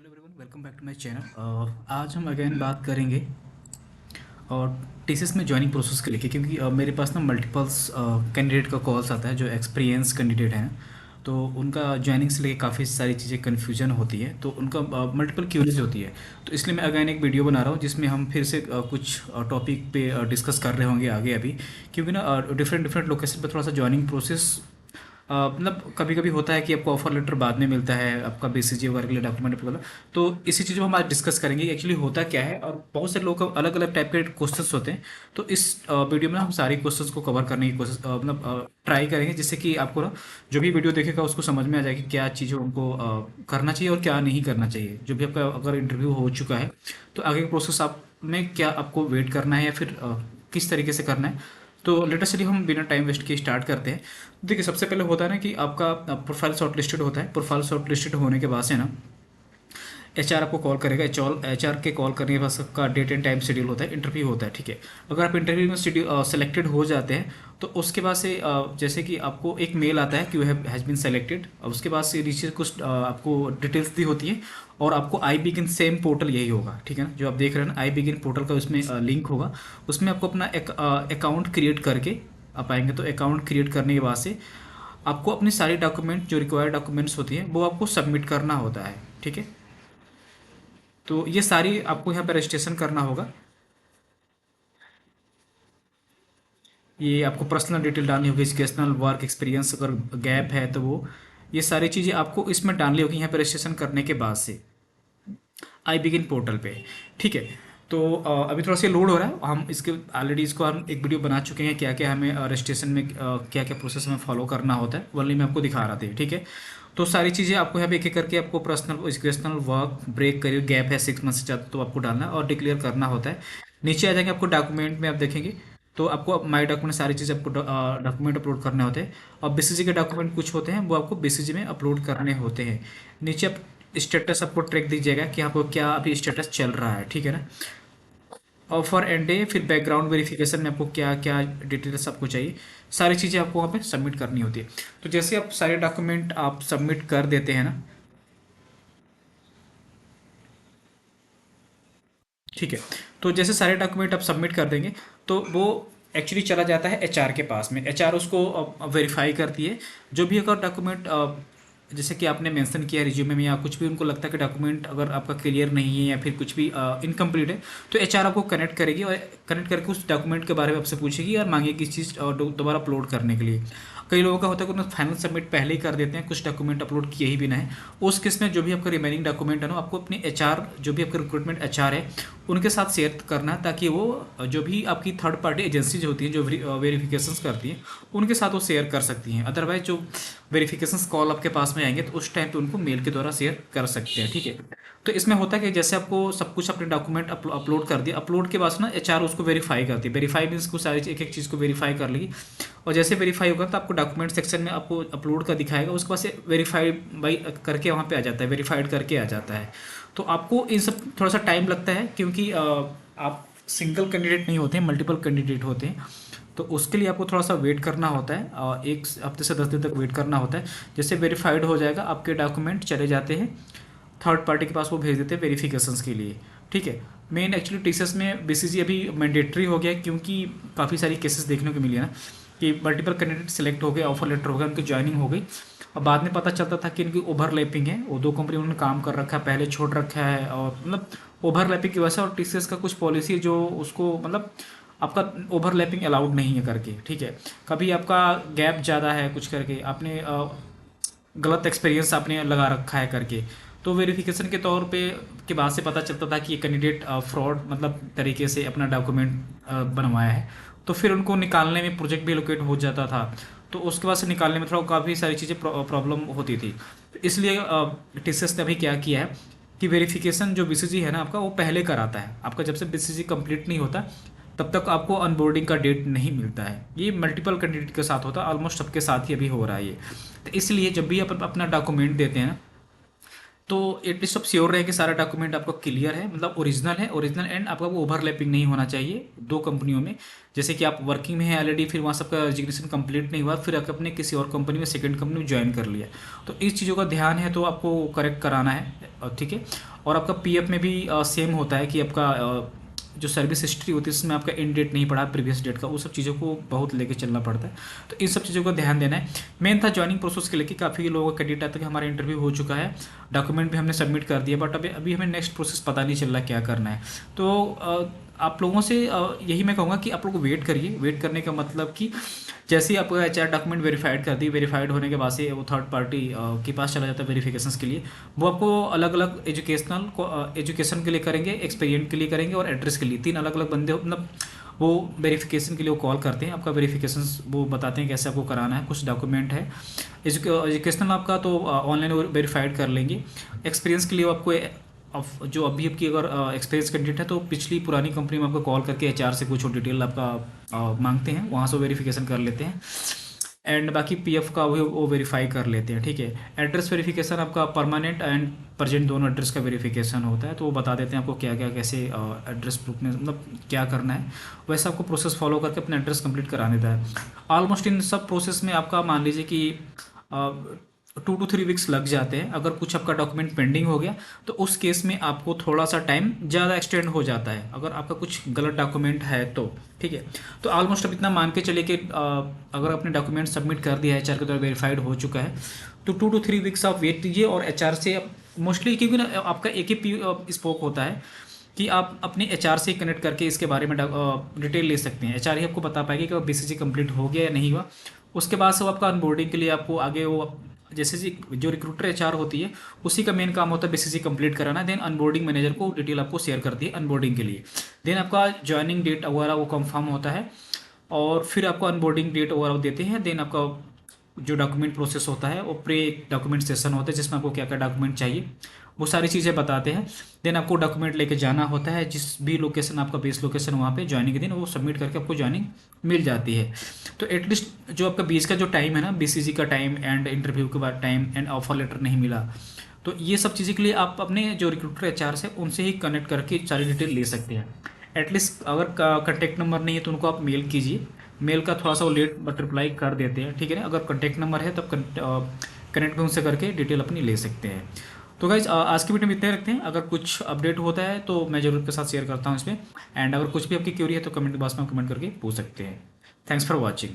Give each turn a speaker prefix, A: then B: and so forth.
A: Hello everyone, welcome back to my channel. आज हम again बात करेंगे और टीसीएस में जॉइनिंग प्रोसेस को लेके, क्योंकि मेरे पास ना मल्टीपल्स कैंडिडेट का कॉल्स आता है जो एक्सपीरियंस कैंडिडेट हैं। तो उनका जॉइनिंग से लेके काफ़ी सारी चीज़ें कन्फ्यूजन होती है, तो उनका मल्टीपल क्यूरीज होती है। तो इसलिए मैं अगेन एक वीडियो बना रहा हूँ जिसमें हम फिर से कुछ टॉपिक पे डिस्कस कर रहे होंगे आगे अभी, क्योंकि ना डिफरेंट डिफरेंट लोकेशन पर थोड़ा सा जॉइनिंग प्रोसेस मतलब कभी कभी होता है कि आपको ऑफर लेटर बाद में मिलता है, आपका बीसीजी वगैरह के लिए डॉक्यूमेंट वगैरह। तो इसी चीज़ को हम आज डिस्कस करेंगे एक्चुअली होता क्या है, और बहुत से लोग का अलग अलग टाइप के क्वेश्चंस होते हैं। तो इस वीडियो में हम सारी क्वेश्चंस को कवर करने की कोशिश मतलब ट्राई करेंगे, जिससे कि आपको ना जो भी वीडियो देखेगा उसको समझ में आ जाएगी क्या चीज़ें उनको करना चाहिए और क्या नहीं करना चाहिए। जो भी आपका अगर इंटरव्यू हो चुका है तो आगे का प्रोसेस आप में क्या आपको वेट करना है या फिर किस तरीके से करना है। तो लेटेस्ट चलिए हम बिना टाइम वेस्ट किए स्टार्ट करते हैं। देखिए, सबसे पहले होता है ना कि आपका प्रोफाइल शॉर्ट लिस्टेड होता है। प्रोफाइल शॉर्ट लिस्टेड होने के बाद से ना एचआर आपको कॉल करेगा। एचआर के कॉल करने के बाद सबका डेट एंड टाइम शेड्यूल होता है, इंटरव्यू होता है। ठीक है, अगर आप इंटरव्यू में सेलेक्टेड हो जाते हैं तो उसके बाद से जैसे कि आपको एक मेल आता है कि यू हैज़ बीन सेलेक्टेड। उसके बाद से नीचे कुछ आपको डिटेल्स दी होती है, और आपको आई बिगिन सेम पोर्टल यही होगा। ठीक है ना, जो आप देख रहे हैं ना आई बिगिन पोर्टल का, उसमें लिंक होगा। उसमें आपको अपना अकाउंट क्रिएट करके आप आएंगे। तो अकाउंट क्रिएट करने के बाद से आपको अपनी सारी डॉक्यूमेंट जो रिक्वायर्ड डॉक्यूमेंट्स होती हैं वो आपको सबमिट करना होता है। ठीक है, तो ये सारी आपको यहाँ पे रजिस्ट्रेशन करना होगा। ये आपको पर्सनल डिटेल डालनी होगी, एजुकेशनल वर्क एक्सपीरियंस अगर गैप है तो वो ये सारी चीज़ें आपको इसमें डालनी होगी यहाँ पे रजिस्ट्रेशन करने के बाद से आई बिगिन पोर्टल पे। ठीक है, तो अभी थोड़ा सा लोड हो रहा है। हम इसके ऑलरेडी इसको हम एक वीडियो बना चुके हैं, क्या क्या हमें रजिस्ट्रेशन में क्या क्या प्रोसेस हमें फॉलो करना होता है, वनली मैं आपको दिखा रहा था। ठीक है, तो सारी चीज़ें आपको यहाँ पे एक एक करके आपको पर्सनल एजुकेशनल वर्क ब्रेक करिए, गैप है 6 मंथ से ज़्यादा तो आपको डालना है और डिक्लेयर करना होता है। नीचे आ जाएंगे, आपको डॉक्यूमेंट में आप देखेंगे तो आपको माई डॉक्यूमेंट सारी चीज़ आपको डॉक्यूमेंट अपलोड करने होते हैं। और बीसीजी के डॉक्यूमेंट कुछ होते हैं वो आपको बीसीजी में अपलोड करने होते हैं। नीचे आप स्टेटस आपको ट्रैक दीजिएगा कि आपको क्या अभी स्टेटस चल रहा है। ठीक है ना, ऑफर एंड डे, फिर बैकग्राउंड वेरिफिकेशन में आपको क्या क्या डिटेल्स आपको चाहिए, सारी चीज़ें आपको वहाँ पे सबमिट करनी होती है। तो जैसे आप सारे डॉक्यूमेंट आप सबमिट कर देते हैं ना, ठीक है, तो जैसे सारे डॉक्यूमेंट आप सबमिट कर देंगे तो वो एक्चुअली चला जाता है एचआर के पास में। एचआर उसको वेरीफाई करती है। जो भी अगर डॉक्यूमेंट जैसे कि आपने मेंशन किया रिज्यूमे में, या कुछ भी उनको लगता है कि डॉक्यूमेंट अगर आपका क्लियर नहीं है या फिर कुछ भी इनकम्प्लीट है, तो एचआर आपको कनेक्ट करेगी और कनेक्ट करके उस डॉक्यूमेंट के बारे में आपसे पूछेगी और मांगेगी इस चीज़ दोबारा अपलोड करने के लिए। कई लोगों का होता है कि उन्होंने फाइनल सबमिट पहले ही कर देते हैं, कुछ डॉक्यूमेंट अपलोड किए ही भी ना है। उस केस में जो भी आपका रिमेनिंग डॉक्यूमेंट है ना, आपको अपनी एचआर जो भी आपका रिक्रूटमेंट एचआर है उनके साथ शेयर करना है, ताकि वो जो भी आपकी थर्ड पार्टी एजेंसीज होती हैं जो वेरिफिकेशंस करती हैं उनके साथ वो शेयर कर सकती हैं। अदरवाइज जो वेरिफिकेशंस कॉल आपके पास में आएंगे तो उस टाइम पे उनको मेल के द्वारा शेयर कर सकते हैं। ठीक है, तो इसमें होता है कि जैसे आपको सब कुछ अपने डॉक्यूमेंट अपलोड कर दिया, अपलोड के बाद ना एचआर उसको वेरीफाई करती है। वेरीफाई मीन्स को सारी एक एक चीज़ को वेरीफाई कर लेगी, और जैसे वेरीफाई होगा तो आपको डॉक्यूमेंट सेक्शन में आपको अपलोड का दिखाएगा, उसके बाद से वेरीफाइड बाई करके वहाँ पे आ जाता है, वेरीफाइड करके आ जाता है। तो आपको इन सब थोड़ा सा टाइम लगता है, क्योंकि आप सिंगल कैंडिडेट नहीं होते हैं, मल्टीपल कैंडिडेट होते हैं। तो उसके लिए आपको थोड़ा सा वेट करना होता है, एक हफ्ते से 10 दिन तक वेट करना होता है। जैसे वेरीफाइड हो जाएगा आपके डॉक्यूमेंट चले जाते हैं थर्ड पार्टी के पास, वो भेज देते हैं वेरिफिकेशंस के लिए। ठीक है, मेन एक्चुअली टीसीएस में बीसीजी अभी मैंडेटरी हो गया है, क्योंकि काफ़ी सारी केसेस देखने को मिली है ना कि मल्टीपल कैंडिडेट सेलेक्ट हो गए, ऑफर लेटर हो गया, उनकी ज्वाइनिंग हो गई, और बाद में पता चलता था कि इनकी ओवरलैपिंग है, वो दो कंपनी उन्होंने काम कर रखा है, पहले छोड़ रखा है, और मतलब ओवरलैपिंग की वजह से। और टीसीएस का कुछ पॉलिसी जो उसको मतलब आपका ओवरलैपिंग अलाउड नहीं है करके। ठीक है, कभी आपका गैप ज़्यादा है कुछ करके, आपने गलत एक्सपीरियंस आपने लगा रखा है करके, तो वेरिफिकेशन के तौर पे के बाद से पता चलता था कि ये कैंडिडेट फ्रॉड मतलब तरीके से अपना डॉक्यूमेंट बनवाया है, तो फिर उनको निकालने में प्रोजेक्ट भी एलोकेट हो जाता था। तो उसके बाद से निकालने में थोड़ा काफ़ी सारी चीज़ें प्रॉब्लम होती थी। तो इसलिए टीसीएस ने अभी क्या किया है कि वेरिफिकेशन जो बीसीजी है ना आपका, वो पहले कराता है। आपका जब से बीसीजी कंप्लीट नहीं होता तब तक आपको अनबोर्डिंग का डेट नहीं मिलता है। ये मल्टीपल कैंडिडेट के साथ होता है, ऑलमोस्ट सबके साथ ही अभी हो रहा है ये। तो इसलिए जब भी आप अपना डॉक्यूमेंट देते हैं ना, तो एटलीस्ट आप श्योर रहे कि सारा डॉक्यूमेंट आपका क्लियर है, मतलब ओरिजिनल है, ओरिजिनल एंड आपका वो ओवरलैपिंग नहीं होना चाहिए दो कंपनियों में। जैसे कि आप वर्किंग में हैं ऑलरेडी, फिर वहाँ सबका रजिग्नेशन कंप्लीट नहीं हुआ, फिर आपने किसी और कंपनी में सेकंड कंपनी में ज्वाइन कर लिया, तो इस चीज़ों का ध्यान है, तो आपको करेक्ट कराना है, ठीक है। और आपका पीएफ में भी सेम होता है कि आपका जो सर्विस हिस्ट्री होती है उसमें आपका एंड डेट नहीं पड़ा प्रीवियस डेट का, वो सब चीज़ों को बहुत लेके चलना पड़ता है, तो इन सब चीज़ों का ध्यान देना है। मेन था ज्वाइनिंग प्रोसेस के लेके काफ़ी लोगों का क्रेडिट आता है कि हमारा इंटरव्यू हो चुका है, डॉक्यूमेंट भी हमने सबमिट कर दिया, बट अभी हमें नेक्स्ट प्रोसेस पता नहीं चल रहा क्या करना है। तो आप लोगों से यही मैं कहूँगा कि आप लोग वेट करिए। वेट करने का मतलब कि जैसे ही आपको एचआर डॉक्यूमेंट वेरीफाइड कर दी, वेरीफाइड होने के बाद से वो थर्ड पार्टी के पास चला जाता है वेरिफिकेशन के लिए। वो आपको अलग अलग एजुकेशन के लिए करेंगे, एक्सपीरियंस के लिए करेंगे और एड्रेस के लिए, 3 अलग अलग बंदे मतलब वो वेरिफिकेशन के लिए वो कॉल करते हैं। आपका वेरिफिकेशन वो बताते हैं कैसे आपको कराना है, कुछ डॉक्यूमेंट है। एजुकेशनल आपका तो ऑनलाइन वेरीफाइड कर लेंगे। एक्सपीरियंस के लिए आपको जो अभी आपकी अगर एक्सपीरियंस कैंडिडेट है तो पिछली पुरानी कंपनी में आपको कॉल करके एचआर से कुछ डिटेल आपका मांगते हैं, वहाँ से वेरिफिकेशन कर लेते हैं। एंड बाकी पीएफ का वो वेरीफाई कर लेते हैं, ठीक है। एड्रेस वेरिफिकेशन आपका परमानेंट एंड प्रेजेंट दोनों एड्रेस का वेरिफिकेशन होता है, तो वो बता देते हैं आपको क्या क्या कैसे एड्रेस प्रूफ में मतलब क्या करना है, वैसे आपको प्रोसेस फॉलो करके अपना एड्रेस कंप्लीट करा देता है। ऑलमोस्ट इन सब प्रोसेस में आपका मान लीजिए कि 2 to 3 वीक्स लग जाते हैं। अगर कुछ आपका डॉक्यूमेंट पेंडिंग हो गया तो उस केस में आपको थोड़ा सा टाइम ज़्यादा एक्सटेंड हो जाता है, अगर आपका कुछ गलत डॉक्यूमेंट है तो, ठीक है। तो ऑलमोस्ट अब इतना मान के चलिए कि अगर आपने डॉक्यूमेंट सबमिट कर दिया है, एचआर के द्वारा वेरीफाइड हो चुका है, तो 2 to 3 वीक्स आप वेट कीजिए। और एचआर से मोस्टली, क्योंकि ना आपका एक ही स्पोक होता है कि आप अपने एचआर से कनेक्ट करके इसके बारे में डिटेल ले सकते हैं। एचआर ही आपको बता पाएगी कि बीसीजी कंप्लीट हो गया या नहीं हुआ। उसके बाद से वो आपका अनबोर्डिंग के लिए आपको आगे वो जैसे जो रिक्रूटर एचआर होती है उसी का मेन काम होता है बीसीजी कंप्लीट कराना। देन अनबोर्डिंग मैनेजर को डिटेल आपको शेयर करती है अनबोर्डिंग के लिए। देन आपका ज्वाइनिंग डेट वगैरह वो कंफर्म होता है और फिर आपको अनबोर्डिंग डेट वगैरह देते हैं। देन आपका जो डॉक्यूमेंट प्रोसेस होता है वो प्री डॉक्यूमेंट सेशन होता है जिसमें आपको क्या क्या डॉक्यूमेंट चाहिए वो सारी चीज़ें बताते हैं। देन आपको डॉक्यूमेंट लेके जाना होता है, जिस भी लोकेशन आपका बेस लोकेशन वहाँ पे ज्वाइनिंग के दिन वो सबमिट करके आपको ज्वाइनिंग मिल जाती है। तो एटलीस्ट जो आपका बीच का जो टाइम है ना, बीसीजी का टाइम एंड इंटरव्यू के बाद टाइम एंड ऑफर लेटर नहीं मिला, तो ये सब चीज़ें के लिए आप अपने जो रिक्रूटर एचआर से उनसे ही कनेक्ट करके सारी डिटेल ले सकते हैं। एटलीस्ट अगर कॉन्टैक्ट नंबर नहीं है तो उनको आप मेल कीजिए, मेल का थोड़ा सा वो लेट बट रिप्लाई कर देते हैं, ठीक है ना। अगर कॉन्टैक्ट नंबर है तब कनेक्ट में उनसे करके डिटेल अपनी ले सकते हैं। तो गाइज आज की वीडियो में इतने रखते हैं। अगर कुछ अपडेट होता है तो मैं जरूर के साथ शेयर करता हूँ इसमें। एंड अगर कुछ भी आपकी क्यूरी है तो कमेंट बॉक्स में कमेंट करके पूछ सकते हैं। Thanks for watching.